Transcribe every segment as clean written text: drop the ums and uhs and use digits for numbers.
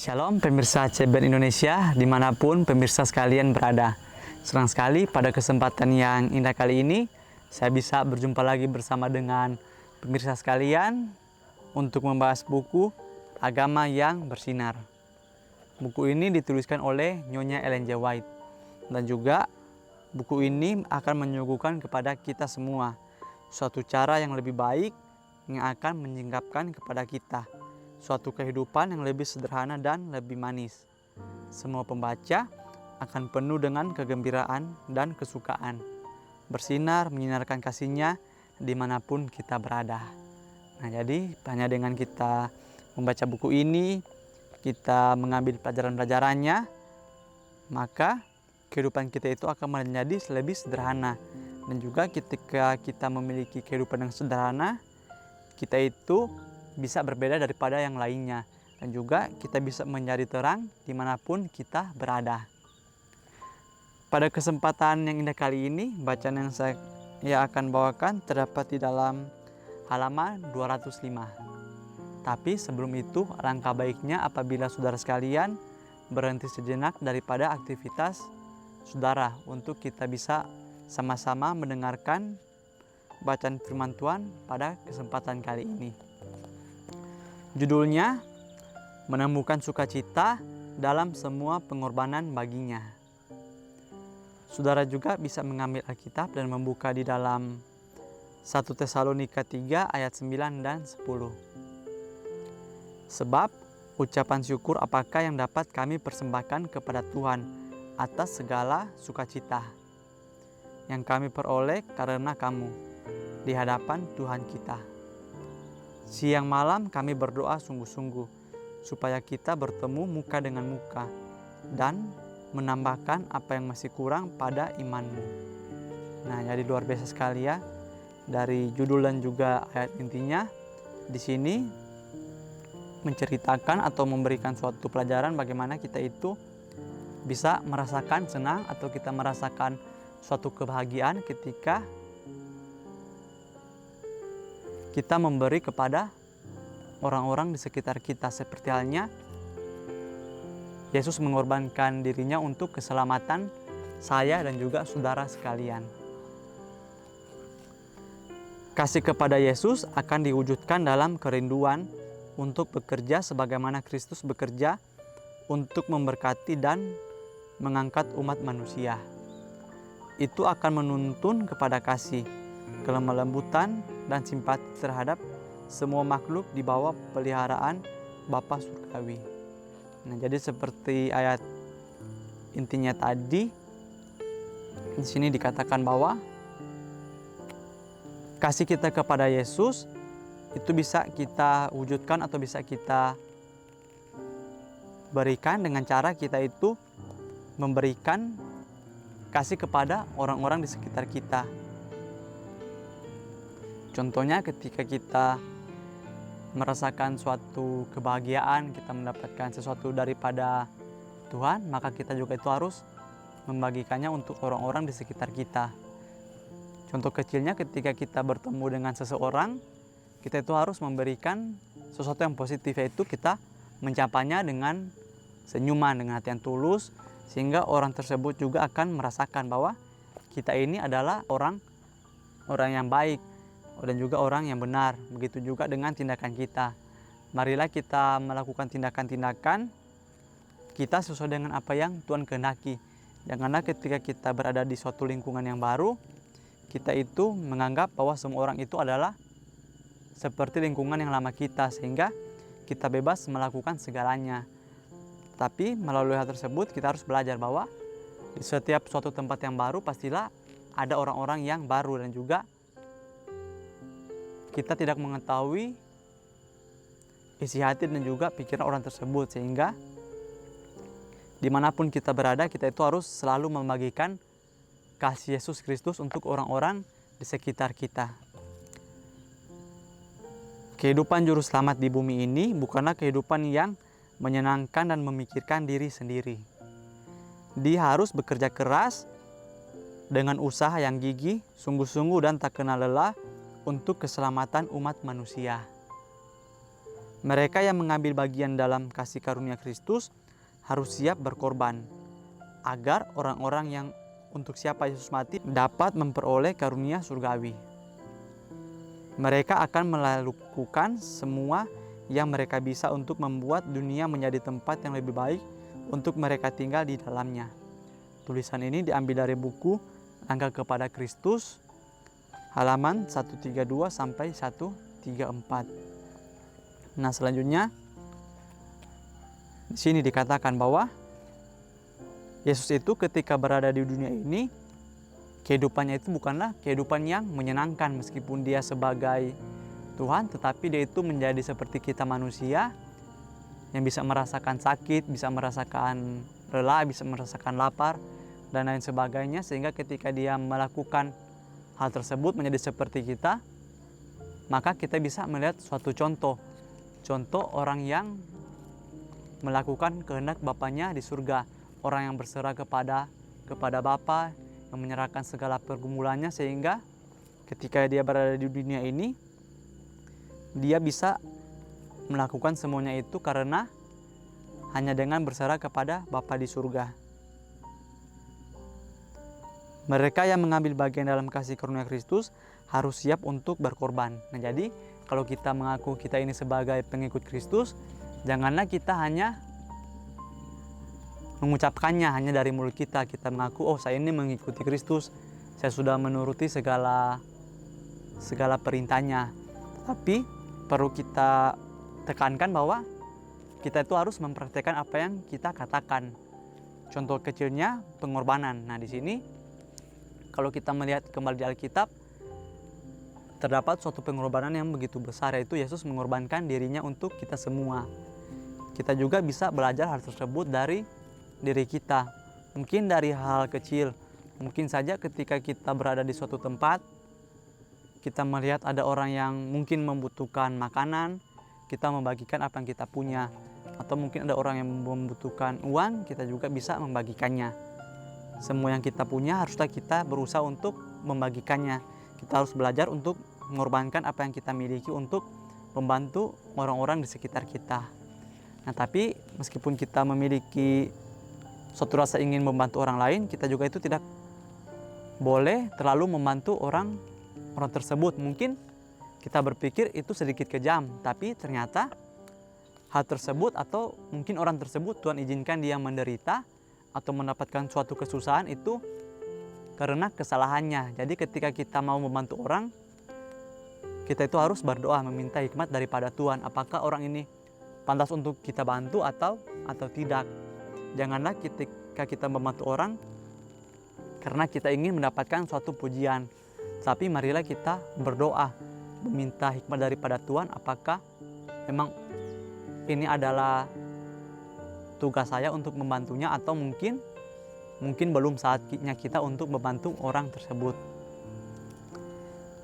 Shalom pemirsa CBN Indonesia dimanapun pemirsa sekalian berada. Senang sekali pada kesempatan yang indah kali ini saya bisa berjumpa lagi bersama dengan pemirsa sekalian untuk membahas buku Agama yang Bersinar. Buku ini dituliskan oleh Nyonya Ellen G. White dan juga buku ini akan menyuguhkan kepada kita semua suatu cara yang lebih baik yang akan menyingkapkan kepada kita suatu kehidupan yang lebih sederhana dan lebih manis. Semua pembaca akan penuh dengan kegembiraan dan kesukaan. Bersinar menyinarkan kasihnya dimanapun kita berada. Nah, jadi hanya dengan kita membaca buku ini, kita mengambil pelajaran-pelajarannya, maka kehidupan kita itu akan menjadi lebih sederhana. Dan juga ketika kita memiliki kehidupan yang sederhana, kita itu bisa berbeda daripada yang lainnya, dan juga kita bisa menjadi terang dimanapun kita berada. Pada kesempatan yang indah kali ini, bacaan yang saya akan bawakan terdapat di dalam halaman 205. Tapi sebelum itu, alangkah baiknya apabila saudara sekalian berhenti sejenak daripada aktivitas saudara untuk kita bisa sama-sama mendengarkan bacaan firman Tuhan pada kesempatan kali ini. Judulnya, Menemukan Sukacita dalam Semua Pengorbanan Baginya. Saudara juga bisa mengambil Alkitab dan membuka di dalam 1 Tesalonika 3 ayat 9 dan 10. Sebab ucapan syukur apakah yang dapat kami persembahkan kepada Tuhan atas segala sukacita yang kami peroleh karena kamu di hadapan Tuhan kita. Siang malam kami berdoa sungguh-sungguh supaya kita bertemu muka dengan muka dan menambahkan apa yang masih kurang pada imanmu. Nah, jadi luar biasa sekali ya. Dari judul dan juga ayat intinya di sini menceritakan atau memberikan suatu pelajaran bagaimana kita itu bisa merasakan senang atau kita merasakan suatu kebahagiaan ketika kita memberi kepada orang-orang di sekitar kita, seperti halnya Yesus mengorbankan dirinya untuk keselamatan saya dan juga saudara sekalian. Kasih kepada Yesus akan diwujudkan dalam kerinduan untuk bekerja sebagaimana Kristus bekerja untuk memberkati dan mengangkat umat manusia. Itu akan menuntun kepada kasih, kelemah lembutan, dan simpati terhadap semua makhluk di bawah peliharaan Bapa Surgawi. Nah, jadi seperti ayat intinya tadi, di sini dikatakan bahwa kasih kita kepada Yesus itu bisa kita wujudkan atau bisa kita berikan dengan cara kita itu memberikan kasih kepada orang-orang di sekitar kita. Contohnya ketika kita merasakan suatu kebahagiaan, kita mendapatkan sesuatu daripada Tuhan, maka kita juga itu harus membagikannya untuk orang-orang di sekitar kita. Contoh kecilnya ketika kita bertemu dengan seseorang, kita itu harus memberikan sesuatu yang positif, yaitu kita mencapanya dengan senyuman, dengan hati yang tulus, sehingga orang tersebut juga akan merasakan bahwa kita ini adalah orang yang baik dan juga orang yang benar. Begitu juga dengan tindakan kita. Marilah kita melakukan tindakan-tindakan kita sesuai dengan apa yang Tuhan kehendaki. Janganlah ketika kita berada di suatu lingkungan yang baru, kita itu menganggap bahwa semua orang itu adalah seperti lingkungan yang lama kita, sehingga kita bebas melakukan segalanya. Tapi melalui hal tersebut kita harus belajar bahwa di setiap suatu tempat yang baru pastilah ada orang-orang yang baru, dan juga kita tidak mengetahui isi hati dan juga pikiran orang tersebut, sehingga dimanapun kita berada kita itu harus selalu membagikan kasih Yesus Kristus untuk orang-orang di sekitar kita. Kehidupan juru selamat di bumi ini bukanlah kehidupan yang menyenangkan dan memikirkan diri sendiri. Dia harus bekerja keras dengan usaha yang gigih, sungguh-sungguh dan tak kenal lelah untuk keselamatan umat manusia. Mereka yang mengambil bagian dalam kasih karunia Kristus harus siap berkorban, agar orang-orang yang untuk siapa Yesus mati dapat memperoleh karunia surgawi. Mereka akan melakukan semua yang mereka bisa untuk membuat dunia menjadi tempat yang lebih baik untuk mereka tinggal di dalamnya. Tulisan ini diambil dari buku Langkah kepada Kristus, halaman 132 sampai 134. Nah, selanjutnya di sini dikatakan bahwa Yesus itu ketika berada di dunia ini, kehidupannya itu bukanlah kehidupan yang menyenangkan meskipun dia sebagai Tuhan, tetapi dia itu menjadi seperti kita manusia yang bisa merasakan sakit, bisa merasakan lelah, bisa merasakan lapar, dan lain sebagainya. Sehingga ketika dia melakukan hal tersebut menjadi seperti kita, maka kita bisa melihat suatu contoh orang yang melakukan kehendak Bapanya di surga, orang yang berserah kepada Bapa, yang menyerahkan segala pergumulannya, sehingga ketika dia berada di dunia ini, dia bisa melakukan semuanya itu karena hanya dengan berserah kepada Bapa di surga. Mereka yang mengambil bagian dalam kasih karunia Kristus harus siap untuk berkorban. Nah, jadi kalau kita mengaku kita ini sebagai pengikut Kristus, janganlah kita hanya mengucapkannya hanya dari mulut kita. Kita mengaku, oh saya ini mengikuti Kristus, saya sudah menuruti segala perintahnya. Tapi perlu kita tekankan bahwa kita itu harus mempraktikkan apa yang kita katakan. Contoh kecilnya pengorbanan. Nah, di sini kalau kita melihat kembali di Alkitab, terdapat suatu pengorbanan yang begitu besar, yaitu Yesus mengorbankan dirinya untuk kita semua. Kita juga bisa belajar hal tersebut dari diri kita. Mungkin dari hal kecil, mungkin saja ketika kita berada di suatu tempat, kita melihat ada orang yang mungkin membutuhkan makanan, kita membagikan apa yang kita punya. Atau mungkin ada orang yang membutuhkan uang, kita juga bisa membagikannya. Semua yang kita punya haruslah kita berusaha untuk membagikannya. Kita harus belajar untuk mengorbankan apa yang kita miliki untuk membantu orang-orang di sekitar kita. Nah, tapi meskipun kita memiliki suatu rasa ingin membantu orang lain, kita juga itu tidak boleh terlalu membantu orang tersebut. Mungkin kita berpikir itu sedikit kejam, tapi ternyata hal tersebut atau mungkin orang tersebut Tuhan izinkan dia menderita atau mendapatkan suatu kesusahan itu karena kesalahannya. Jadi ketika kita mau membantu orang, kita itu harus berdoa meminta hikmat daripada Tuhan. Apakah orang ini pantas untuk kita bantu atau tidak. Janganlah ketika kita membantu orang karena kita ingin mendapatkan suatu pujian, tapi marilah kita berdoa meminta hikmat daripada Tuhan. Apakah memang ini adalah tugas saya untuk membantunya, atau mungkin belum saatnya kita untuk membantu orang tersebut.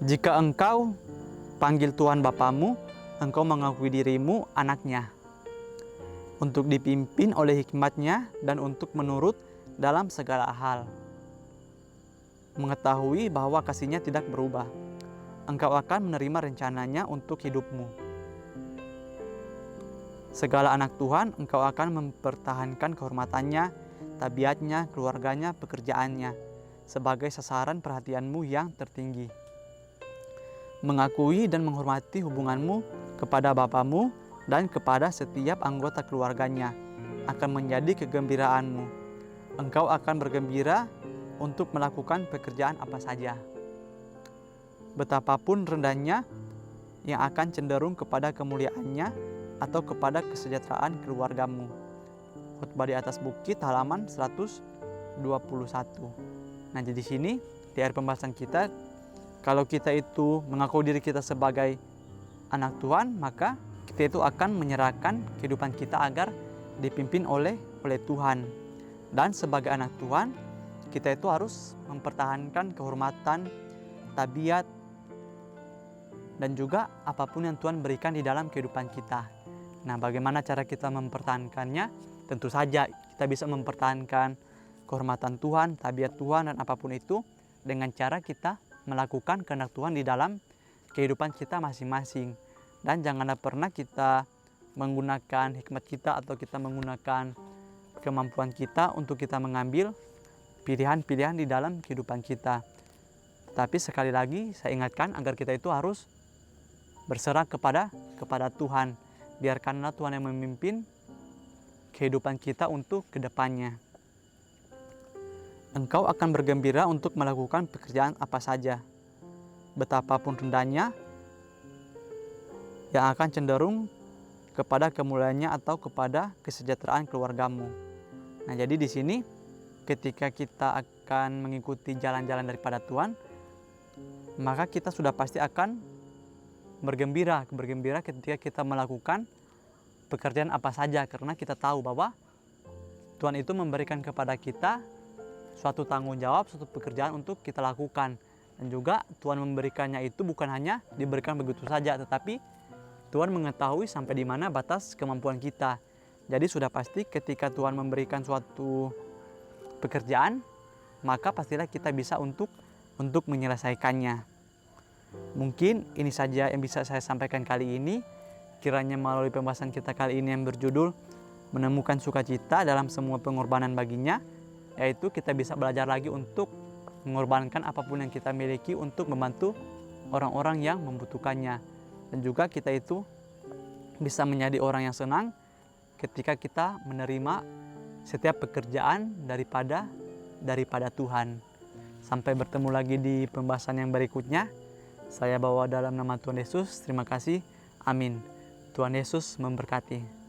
Jika engkau panggil Tuhan Bapamu, engkau mengakui dirimu anaknya, untuk dipimpin oleh hikmat-Nya dan untuk menurut dalam segala hal. Mengetahui bahwa kasih-Nya tidak berubah, engkau akan menerima rencananya untuk hidupmu. Segala anak Tuhan, engkau akan mempertahankan kehormatannya, tabiatnya, keluarganya, pekerjaannya, sebagai sasaran perhatianmu yang tertinggi. Mengakui dan menghormati hubunganmu kepada Bapamu dan kepada setiap anggota keluarganya akan menjadi kegembiraanmu. Engkau akan bergembira untuk melakukan pekerjaan apa saja. Betapapun rendahnya, yang akan cenderung kepada kemuliaannya atau kepada kesejahteraan keluargamu. Khotbah di atas bukit, halaman 121. Nah, jadi sini di akhir pembahasan kita, kalau kita itu mengaku diri kita sebagai anak Tuhan, maka kita itu akan menyerahkan kehidupan kita agar dipimpin oleh Tuhan. Dan sebagai anak Tuhan, kita itu harus mempertahankan kehormatan, tabiat, dan juga apapun yang Tuhan berikan di dalam kehidupan kita. Nah, bagaimana cara kita mempertahankannya? Tentu saja kita bisa mempertahankan kehormatan Tuhan, tabiat Tuhan, dan apapun itu dengan cara kita melakukan kehendak Tuhan di dalam kehidupan kita masing-masing. Dan janganlah pernah kita menggunakan hikmat kita atau kita menggunakan kemampuan kita untuk kita mengambil pilihan-pilihan di dalam kehidupan kita. Tapi sekali lagi saya ingatkan agar kita itu harus berserah kepada Tuhan. Biarkanlah Tuhan yang memimpin kehidupan kita untuk kedepannya. Engkau akan bergembira untuk melakukan pekerjaan apa saja, betapapun rendahnya, yang akan cenderung kepada kemuliaannya atau kepada kesejahteraan keluargamu. Nah, jadi di sini ketika kita akan mengikuti jalan-jalan daripada Tuhan, maka kita sudah pasti akan bergembira ketika kita melakukan pekerjaan apa saja, karena kita tahu bahwa Tuhan itu memberikan kepada kita suatu tanggung jawab, suatu pekerjaan untuk kita lakukan. Dan juga Tuhan memberikannya itu bukan hanya diberikan begitu saja, tetapi Tuhan mengetahui sampai di mana batas kemampuan kita. Jadi sudah pasti ketika Tuhan memberikan suatu pekerjaan, maka pastilah kita bisa untuk menyelesaikannya. Mungkin ini saja yang bisa saya sampaikan kali ini. Kiranya melalui pembahasan kita kali ini yang berjudul menemukan sukacita dalam semua pengorbanan baginya, yaitu kita bisa belajar lagi untuk mengorbankan apapun yang kita miliki untuk membantu orang-orang yang membutuhkannya. Dan juga kita itu bisa menjadi orang yang senang ketika kita menerima setiap pekerjaan daripada Tuhan. Sampai bertemu lagi di pembahasan yang berikutnya. Saya bawa dalam nama Tuhan Yesus. Terima kasih. Amin. Tuhan Yesus memberkati.